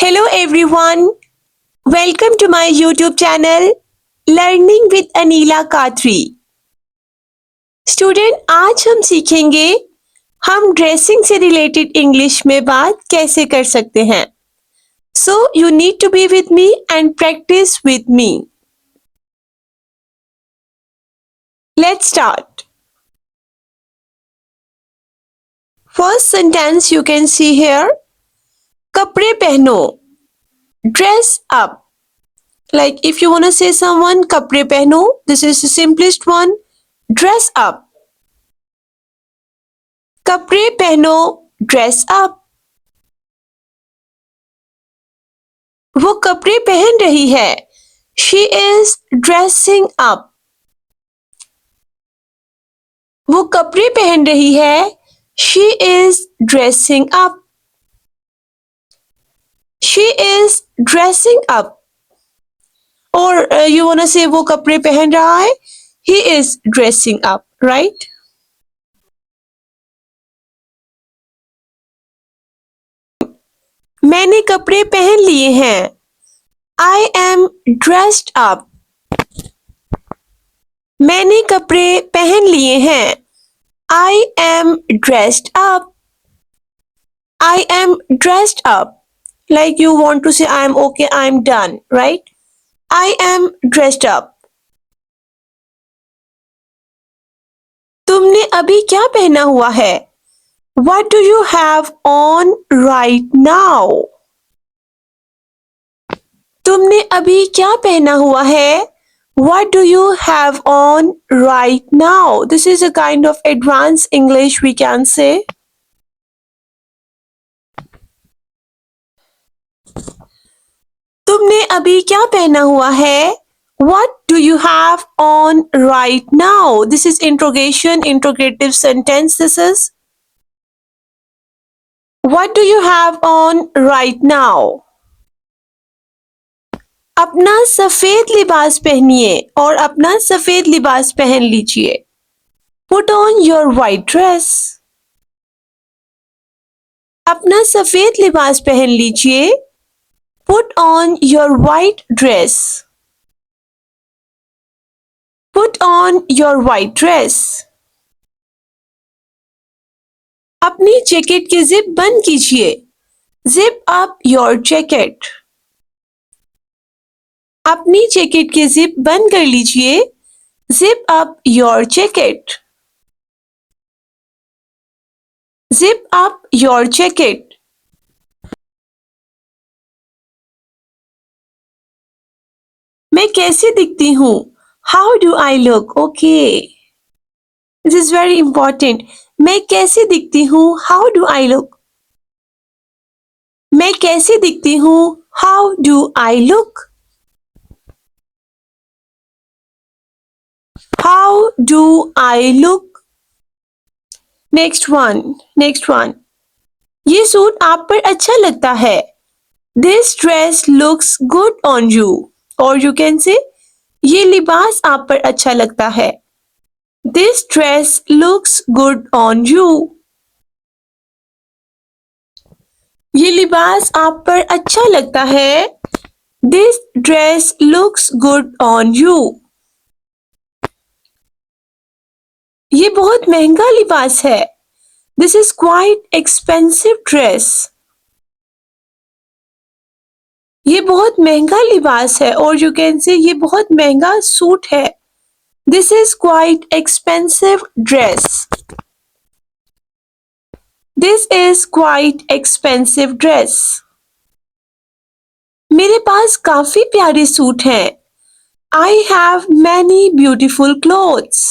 Hello everyone, welcome to my YouTube channel Learning with Anila Qadri. Student आज हम सीखेंगे हम ड्रेसिंग से रिलेटेड इंग्लिश में बात कैसे कर सकते हैं. So you need to be with me and practice with me. Let's start. First sentence you can see here. कपड़े पहनो. Dress up. Like if you want to say someone kapde pehno, this is the simplest one. Dress up. Kapde pehno, dress up. वो कपड़े पहन रही है. She is dressing up. वो कपड़े पहन रही है. She is dressing up. She is dressing up. Or you want to say वो कपड़े पहन रहा है. He is dressing up, right? मैंने कपड़े पहन लिए हैं. I am dressed up. मैंने कपड़े पहन लिए हैं. I am dressed up. I am dressed up. Like you want to say I am okay, I am done, right? I am dressed up. तुमने अभी क्या पहना हुआ है? What do you have on right now? तुमने अभी क्या पहना हुआ है? What do you have on right now? This is a kind of advanced English we can say. तुमने अभी क्या पहना हुआ है? What do you have on right now? This is interrogation, interrogative sentence. This is. What do you have on right now? अपना सफेद लिबास पहनिए और अपना सफेद लिबास पहन लीजिए. Put on your white dress. अपना सफेद लिबास पहन लीजिए. Put on your white dress. Put on your white dress. अपनी जैकेट की जिप बंद कीजिए. Zip up your jacket. अपनी जैकेट की जिप बंद कर लीजिए. Zip up your jacket. Zip up your jacket. मैं कैसी दिखती हूँ? How do I look? Okay. This is very important. मैं कैसी दिखती हूँ? How do I look? मैं कैसी दिखती हूँ? How do I look? How do I look? Next one. Next one. ये सूट आप पर अच्छा लगता है. This dress looks good on you. Or you can say ये लिबास आप पर अच्छा लगता है. This dress looks good on you. ये लिबास आप पर अच्छा लगता है. This dress looks good on you. ये बहुत महंगा लिबास है. This is quite expensive dress. ये बहुत महंगा लिबास है. और you can say ये बहुत महंगा सूट है. This is quite expensive dress. This is quite expensive dress. मेरे पास काफी प्यारे सूट हैं. I have many beautiful clothes.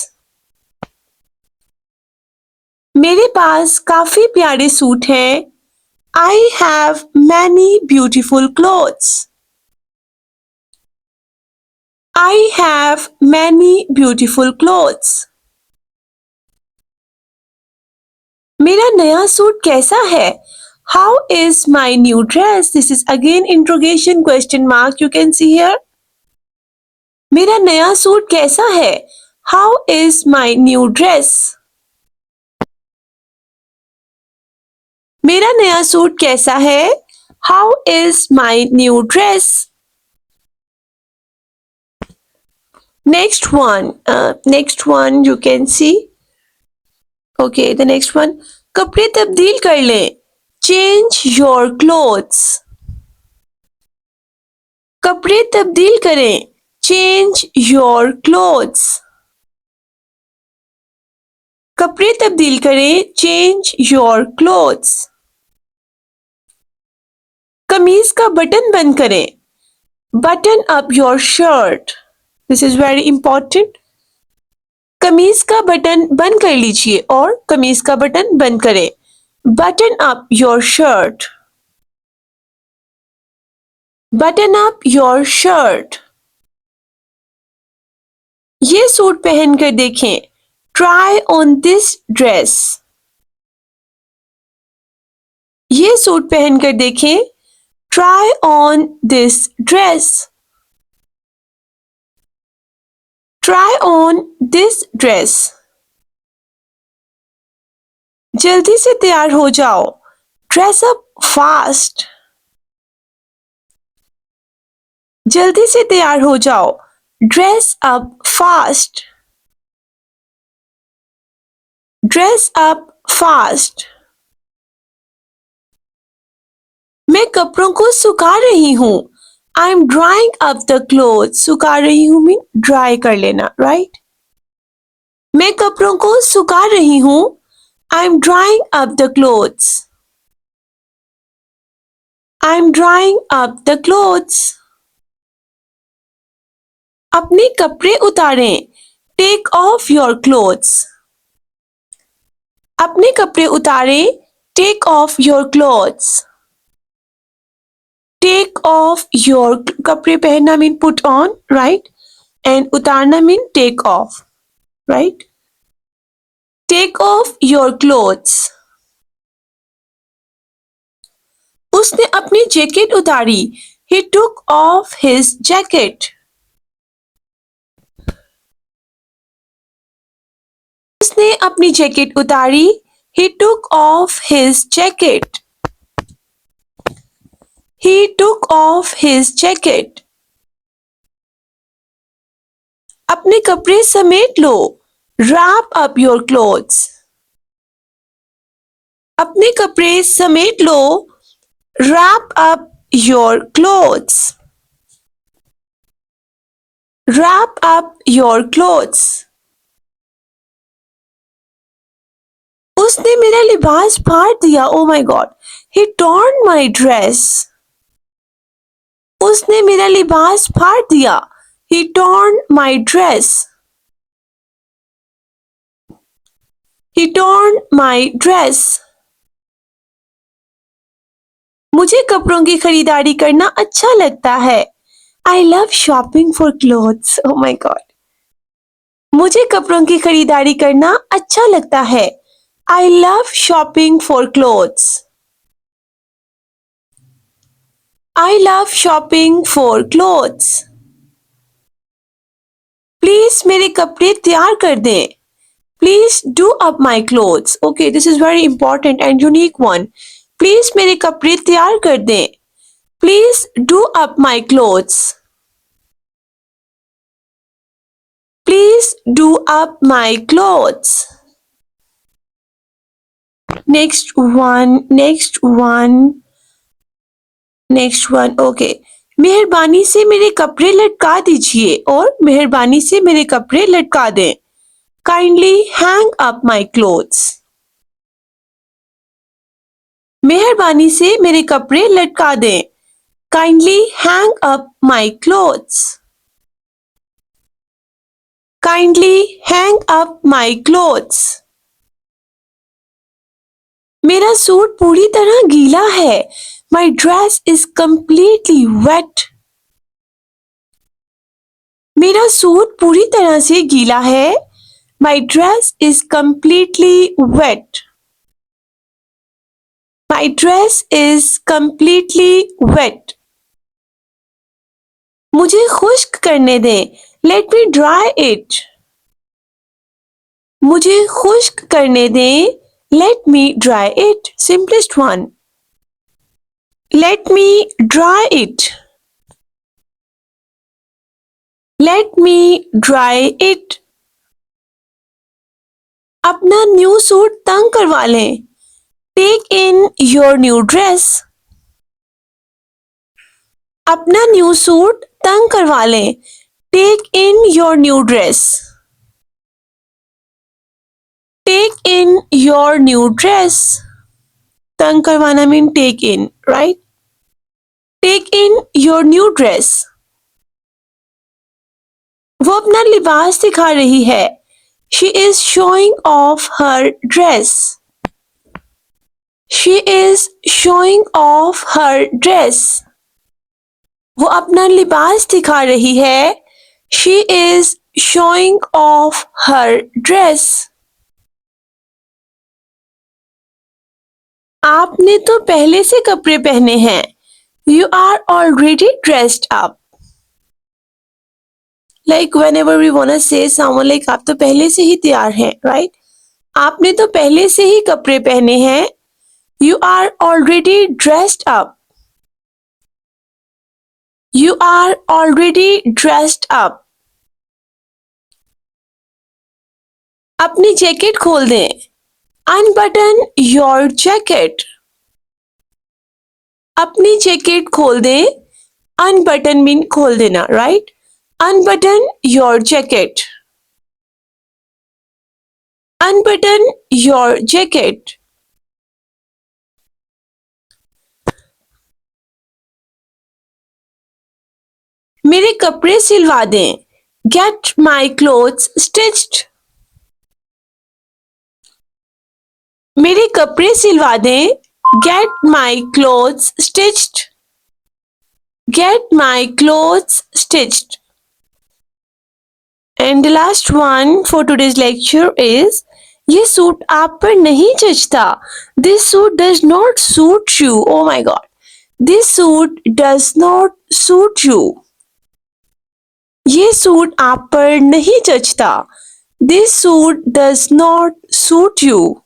मेरे पास काफी प्यारे सूट हैं. I have many beautiful clothes. I have many beautiful clothes. मेरा नया सूट कैसा है? How is my new dress? This is again interrogation question mark you can see here. मेरा नया सूट कैसा है? How is my new dress? मेरा नया सूट कैसा है? How is my new dress? Next one you can see. Okay, the next one. कपड़े तब्दील कर लें. Change your clothes. कपड़े तब्दील करें. Change your clothes. कपड़े तब्दील करें. Change your clothes. कमीज का बटन बंद करें. Button up your shirt. This is very important. कमीज का बटन बंद कर लीजिए और कमीज का बटन बंद करें. Button up your shirt. Button up your shirt. ये सूट पहन कर देखें. Try on this dress. ये सूट पहन कर देखें. Try on this dress. Try on this dress. जल्दी से तैयार हो जाओ. Dress up fast. जल्दी से तैयार हो जाओ. Dress up fast. Dress up fast. मैं कपड़ों को सुखा रही हूँ. I'm drying up the clothes. सुखा रही हूँ मीन ड्राई कर लेना, right? मैं कपड़ों को सुखा रही हूँ. I'm drying up the clothes. I'm drying up the clothes. अपने कपड़े उतारें. Take off your clothes. अपने कपड़े उतारें. Take off your clothes. Take off your कपड़े पहनना mean put on, right? And उतारना mean take off, right? Take off your clothes. उसने अपनी jacket उतारी. He took off his jacket. उसने अपनी जैकेट उतारी. He took off his jacket. He took off his jacket. अपने कपड़े समेट लो. Wrap up your clothes. अपने कपड़े समेट लो. Wrap up your clothes. Wrap up your clothes. उसने मेरा लिबास फाड़ दिया. Oh my God. He torn my dress. उसने मेरा लिबास फाड़ दिया. He torn my dress. He torn my dress. मुझे कपड़ों की खरीदारी करना अच्छा लगता है. I love shopping for clothes. Oh my God. मुझे कपड़ों की खरीदारी करना अच्छा लगता है. I love shopping for clothes. I love shopping for clothes. Please मेरे कपड़े तैयार कर दें. Please do up my clothes. Okay, this is very important and unique one. Please मेरे कपड़े तैयार कर दें. Please do up my clothes. Please do up my clothes. Next one. Okay. मेहरबानी से मेरे कपड़े लटका दीजिए और मेहरबानी से मेरे कपड़े लटका दें. Kindly hang up my clothes. मेहरबानी से मेरे कपड़े लटका दें. Kindly hang up my clothes. Kindly hang up my clothes. मेरा सूट पूरी तरह गीला है. My dress is completely wet. मेरा सूट पूरी तरह से गीला है. My dress is completely wet. My dress is completely wet. मुझे खुश्क करने दें. Let me dry it. मुझे खुश्क करने दें. Let me dry it. Simplest one. Let me dry it. Let me dry it. अपना न्यू सूट तंग करवा लें. Take in your new dress. अपना न्यू सूट तंग करवा लें. Take in your new dress. Take in your new dress. तंग करवाना mean take in, right? Take in your new dress. वो अपना लिबास दिखा रही है. She is showing off her dress. She is showing off her dress. वो अपना लिबास दिखा रही है. She is showing off her dress. आपने तो पहले से कपड़े पहने हैं. You are already dressed up. Like whenever we wanna say someone like आप तो पहले से ही तैयार हैं, right? आपने तो पहले से ही कपड़े पहने हैं. You are already dressed up. You are already dressed up. अपनी जैकेट खोल दें. Unbutton your jacket. अपनी जैकेट खोल दें. Unbutton mean खोल देना, right? Unbutton your jacket. Unbutton your jacket. मेरे कपड़े सिलवा दें. Get my clothes stitched. मेरे कपड़े सिलवा दें. Get my clothes stitched. Get my clothes stitched. And the last one for today's lecture is ये सूट आप पर नहीं जचता. This suit does not suit you. Oh my god. This suit does not suit you. ये suit आप पर नहीं जचता. This suit does not suit you.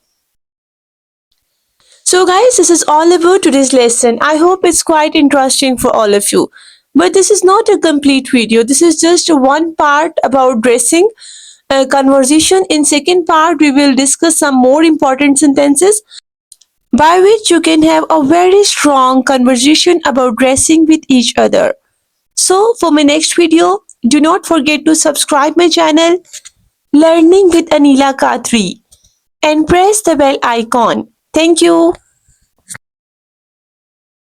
So guys, this is all about today's lesson. I hope it's quite interesting for all of you. But this is not a complete video. This is just one part about dressing conversation. In second part, we will discuss some more important sentences by which you can have a very strong conversation about dressing with each other. So for my next video, do not forget to subscribe my channel Learning with Anila Qadri and press the bell icon. Thank you.